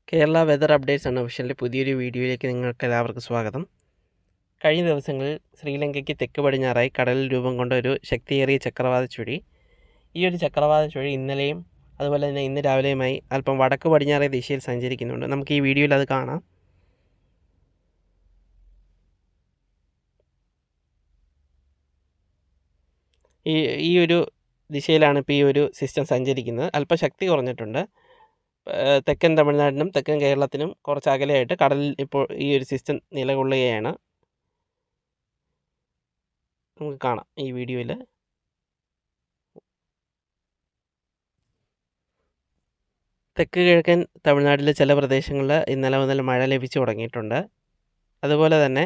Kerala weather updates എന്ന ഒഫീഷ്യലിൻ്റെ പുതിയൊരു വീഡിയോയിലേക്ക് നിങ്ങൾക്ക് എല്ലാവർക്കും സ്വാഗതം. കഴിഞ്ഞ ദിവസങ്ങളിൽ ശ്രീലങ്കയ്ക്ക് തെക്ക് പടിഞ്ഞാറായി കടലിൽ രൂപം കൊണ്ട ഒരു ശക്തിയേറിയ ചക്രവാത ചുഴി. ഈ ഒരു ചക്രവാത ചുഴി ഇന്നലെയും അതുപോലെ തന്നെ ഇന്ന് രാവിലെയുമായി അല്പം വടക്ക് പടിഞ്ഞാറേ ദിശയിൽ സഞ്ചരിക്കുന്നുണ്ട്. നമുക്ക് ഈ വീഡിയോയിൽ അത് കാണാം. ഈ ഒരു ദിശയിലാണ് ഇപ്പോൾ ഈ ഒരു സിസ്റ്റം സഞ്ചരിക്കുന്നത്. അല്പം ശക്തി കുറഞ്ഞിട്ടുണ്ട്. തെക്കൻ തമിഴ്നാടിനും തെക്കൻ കേരളത്തിനും കുറച്ച് അകലെയായിട്ട് കടലിൽ ഇപ്പോൾ ഈ ഒരു സിസ്റ്റം നിലകൊള്ളുകയാണ്. നമുക്ക് കാണാം ഈ വീഡിയോയിൽ. തെക്ക് കിഴക്കൻ തമിഴ്നാട്ടിലെ ചില പ്രദേശങ്ങളിൽ ഇന്നലെ മുതൽ മഴ ലഭിച്ചു തുടങ്ങിയിട്ടുണ്ട്. അതുപോലെ തന്നെ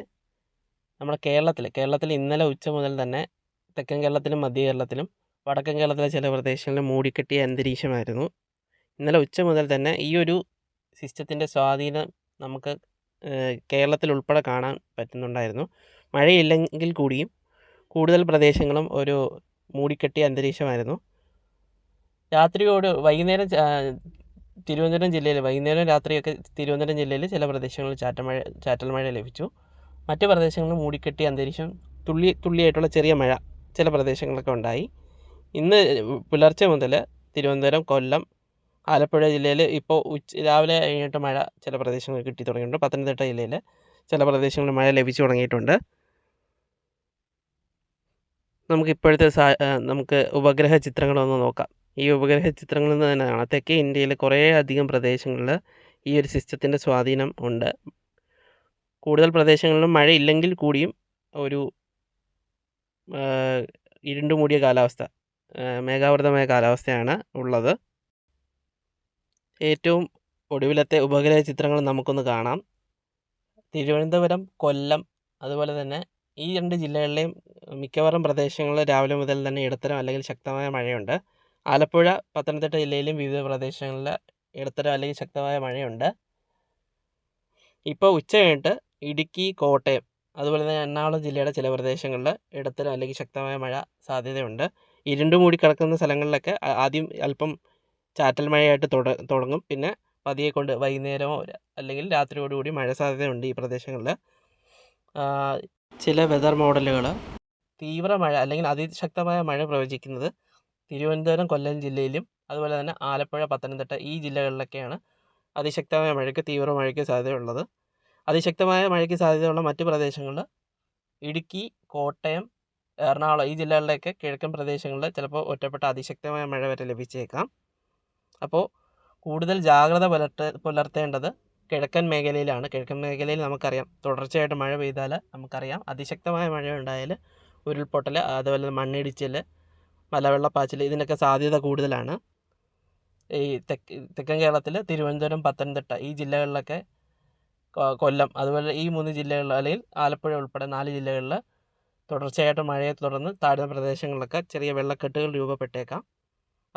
നമ്മുടെ കേരളത്തിൽ ഇന്നലെ ഉച്ച മുതൽ തന്നെ തെക്കൻ കേരളത്തിലും മധ്യ കേരളത്തിലും വടക്കൻ കേരളത്തിലെ ചില പ്രദേശങ്ങളിൽ മൂടിക്കെട്ടിയ അന്തരീക്ഷമായിരുന്നു. ഇന്നലെ ഉച്ച മുതൽ തന്നെ ഈ ഒരു സിസ്റ്റത്തിൻ്റെ സ്വാധീനം നമുക്ക് കേരളത്തിൽ ഉൾപ്പെടെ കാണാൻ പറ്റുന്നുണ്ടായിരുന്നു. മഴയില്ലെങ്കിൽ കൂടിയും കൂടുതൽ പ്രദേശങ്ങളും ഒരു മൂടിക്കെട്ടിയ അന്തരീക്ഷമായിരുന്നു. വൈകുന്നേരം തിരുവനന്തപുരം ജില്ലയിൽ വൈകുന്നേരം രാത്രിയൊക്കെ തിരുവനന്തപുരം ജില്ലയിൽ ചില പ്രദേശങ്ങളിൽ ചാറ്റൽ മഴ ലഭിച്ചു. മറ്റ് പ്രദേശങ്ങളിൽ മൂടിക്കെട്ടിയ അന്തരീക്ഷം, തുള്ളിയായിട്ടുള്ള ചെറിയ മഴ ചില പ്രദേശങ്ങളൊക്കെ ഉണ്ടായി. ഇന്ന് പുലർച്ചെ മുതൽ തിരുവനന്തപുരം, കൊല്ലം, ആലപ്പുഴ ജില്ലയിൽ ഇപ്പോൾ രാവിലെ കഴിഞ്ഞിട്ട് മഴ ചില പ്രദേശങ്ങളിൽ കിട്ടി തുടങ്ങിയിട്ടുണ്ട്. പത്തനംതിട്ട ജില്ലയിൽ ചില പ്രദേശങ്ങളിൽ മഴ ലഭിച്ചു തുടങ്ങിയിട്ടുണ്ട്. നമുക്ക് ഉപഗ്രഹ ചിത്രങ്ങളൊന്ന് നോക്കാം. ഈ ഉപഗ്രഹ ചിത്രങ്ങളിൽ നിന്ന് തന്നെ കാണാം തെക്കേ ഇന്ത്യയിൽ കുറേ അധികം പ്രദേശങ്ങളിൽ ഈ ഒരു സിസ്റ്റത്തിൻ്റെ സ്വാധീനം ഉണ്ട്. കൂടുതൽ പ്രദേശങ്ങളിലും മഴയില്ലെങ്കിൽ കൂടിയും ഒരു ഇരുണ്ടുമൂടിയ കാലാവസ്ഥ, മേഘാവൃതമായ കാലാവസ്ഥയാണ് ഉള്ളത്. ഏറ്റവും ഒടുവിലത്തെ ഉപഗ്രഹ ചിത്രങ്ങൾ നമുക്കൊന്ന് കാണാം. തിരുവനന്തപുരം, കൊല്ലം, അതുപോലെ തന്നെ ഈ രണ്ട് ജില്ലകളിലെയും മിക്കവാറും പ്രദേശങ്ങളിൽ രാവിലെ മുതൽ തന്നെ ഇടത്തരം അല്ലെങ്കിൽ ശക്തമായ മഴയുണ്ട്. ആലപ്പുഴ, പത്തനംതിട്ട ജില്ലയിലും വിവിധ പ്രദേശങ്ങളിൽ ഇടത്തരം അല്ലെങ്കിൽ ശക്തമായ മഴയുണ്ട്. ഇപ്പോൾ ഉച്ച കഴിഞ്ഞിട്ട് ഇടുക്കി, കോട്ടയം, അതുപോലെ തന്നെ എറണാകുളം ജില്ലയുടെ ചില പ്രദേശങ്ങളിൽ ഇടത്തരം അല്ലെങ്കിൽ ശക്തമായ മഴ സാധ്യതയുണ്ട്. ഇരുണ്ടുമൂടി കിടക്കുന്ന സ്ഥലങ്ങളിലൊക്കെ ആദ്യം അല്പം ചാറ്റൽ മഴയായിട്ട് തുടങ്ങും. പിന്നെ പതിയെ കൊണ്ട് വൈകുന്നേരമോ അല്ലെങ്കിൽ രാത്രിയോടുകൂടി മഴ സാധ്യതയുണ്ട് ഈ പ്രദേശങ്ങളിൽ. ചില വെതർ മോഡലുകൾ തീവ്ര മഴ അല്ലെങ്കിൽ അതിശക്തമായ മഴ പ്രവചിക്കുന്നത് തിരുവനന്തപുരം, കൊല്ലം ജില്ലയിലും അതുപോലെ തന്നെ ആലപ്പുഴ, പത്തനംതിട്ട ഈ ജില്ലകളിലൊക്കെയാണ് അതിശക്തമായ മഴയ്ക്ക്, തീവ്ര മഴയ്ക്ക് സാധ്യതയുള്ളത്. അതിശക്തമായ മഴയ്ക്ക് സാധ്യതയുള്ള മറ്റ് പ്രദേശങ്ങളിൽ ഇടുക്കി, കോട്ടയം, എറണാകുളം ഈ ജില്ലകളിലേക്ക് കിഴക്കൻ പ്രദേശങ്ങളിൽ ചിലപ്പോൾ ഒറ്റപ്പെട്ട അതിശക്തമായ മഴ വരെ ലഭിച്ചേക്കാം. അപ്പോൾ കൂടുതൽ ജാഗ്രത പുലർത്തേണ്ടത് കിഴക്കൻ മേഖലയിലാണ്. കിഴക്കൻ മേഖലയിൽ നമുക്കറിയാം തുടർച്ചയായിട്ട് മഴ പെയ്താൽ നമുക്കറിയാം അതിശക്തമായ മഴ ഉണ്ടായാൽ ഉരുൾപൊട്ടൽ, അതുപോലെ മണ്ണിടിച്ചിൽ, മലവെള്ളപ്പാച്ചിൽ ഇതിനൊക്കെ സാധ്യത കൂടുതലാണ്. ഈ തെക്കൻ കേരളത്തിൽ തിരുവനന്തപുരം, പത്തനംതിട്ട ഈ ജില്ലകളിലൊക്കെ, കൊല്ലം, അതുപോലെ ഈ 3 ജില്ലകളിൽ അല്ലെങ്കിൽ ആലപ്പുഴ ഉൾപ്പെടെ 4 ജില്ലകളിൽ തുടർച്ചയായിട്ട് മഴയെ തുടർന്ന് താഴ്ന്ന പ്രദേശങ്ങളിലൊക്കെ ചെറിയ വെള്ളക്കെട്ടുകൾ രൂപപ്പെട്ടേക്കാം.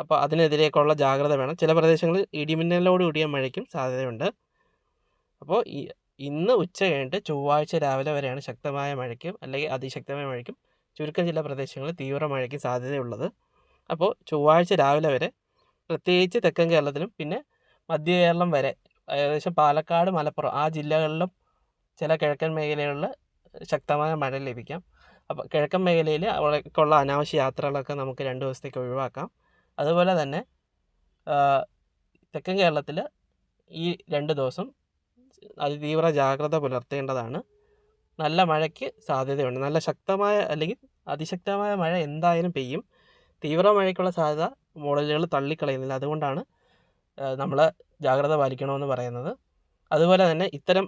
അപ്പോൾ അതിനെതിരെയൊക്കെയുള്ള ജാഗ്രത വേണം. ചില പ്രദേശങ്ങളിൽ ഇടിമിന്നലോട് കൂടിയ മഴയ്ക്കും സാധ്യതയുണ്ട്. അപ്പോൾ ഇന്ന് ഉച്ച കഴിഞ്ഞിട്ട് ചൊവ്വാഴ്ച രാവിലെ വരെയാണ് ശക്തമായ മഴയ്ക്കും അല്ലെങ്കിൽ അതിശക്തമായ മഴയ്ക്കും ചുരുക്കം ചില പ്രദേശങ്ങളിൽ തീവ്ര മഴയ്ക്കും സാധ്യതയുള്ളത്. അപ്പോൾ ചൊവ്വാഴ്ച രാവിലെ വരെ പ്രത്യേകിച്ച് തെക്കൻ കേരളത്തിലും പിന്നെ മധ്യ കേരളം വരെ ഏകദേശം പാലക്കാട്, മലപ്പുറം ആ ജില്ലകളിലും ചില കിഴക്കൻ മേഖലകളിൽ ശക്തമായ മഴ ലഭിക്കാം. അപ്പോൾ കിഴക്കൻ മേഖലയിൽ അവിടേക്കുള്ള അനാവശ്യ യാത്രകളൊക്കെ നമുക്ക് 2 ദിവസത്തേക്ക് ഒഴിവാക്കാം. അതുപോലെ തന്നെ തെക്കൻ കേരളത്തിൽ ഈ 2 ദിവസം അതിതീവ്ര ജാഗ്രത പുലർത്തേണ്ടതാണ്. നല്ല മഴയ്ക്ക് സാധ്യതയുണ്ട്. നല്ല ശക്തമായ അല്ലെങ്കിൽ അതിശക്തമായ മഴ എന്തായാലും പെയ്യും. തീവ്ര മഴയ്ക്കുള്ള സാധ്യത മോഡലുകൾ തള്ളിക്കളയുന്നില്ല. അതുകൊണ്ടാണ് നമ്മൾ ജാഗ്രത പാലിക്കണമെന്ന് പറയുന്നത്. അതുപോലെ തന്നെ ഇത്തരം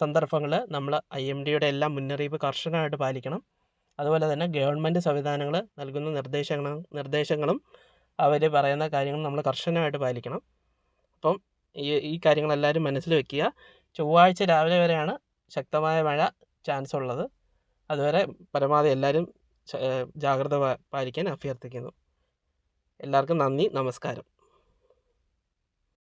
സന്ദർഭങ്ങളിൽ നമ്മൾ IMDയുടെ എല്ലാ മുന്നറിയിപ്പ് കർശനമായിട്ട് പാലിക്കണം. അതുപോലെ തന്നെ ഗവൺമെൻറ് സംവിധാനങ്ങൾ നൽകുന്ന നിർദ്ദേശങ്ങളും അവർ പറയുന്ന കാര്യങ്ങളും നമ്മൾ കർശനമായിട്ട് പാലിക്കണം. അപ്പം ഈ കാര്യങ്ങളെല്ലാവരും മനസ്സിൽ വയ്ക്കുക. ചൊവ്വാഴ്ച രാവിലെ വരെയാണ് ശക്തമായ മഴ ചാൻസ് ഉള്ളത്. അതുവരെ പരമാവധി എല്ലാവരും ജാഗ്രത പാലിക്കാൻ അഭ്യർത്ഥിക്കുന്നു. എല്ലാവർക്കും നന്ദി, നമസ്കാരം.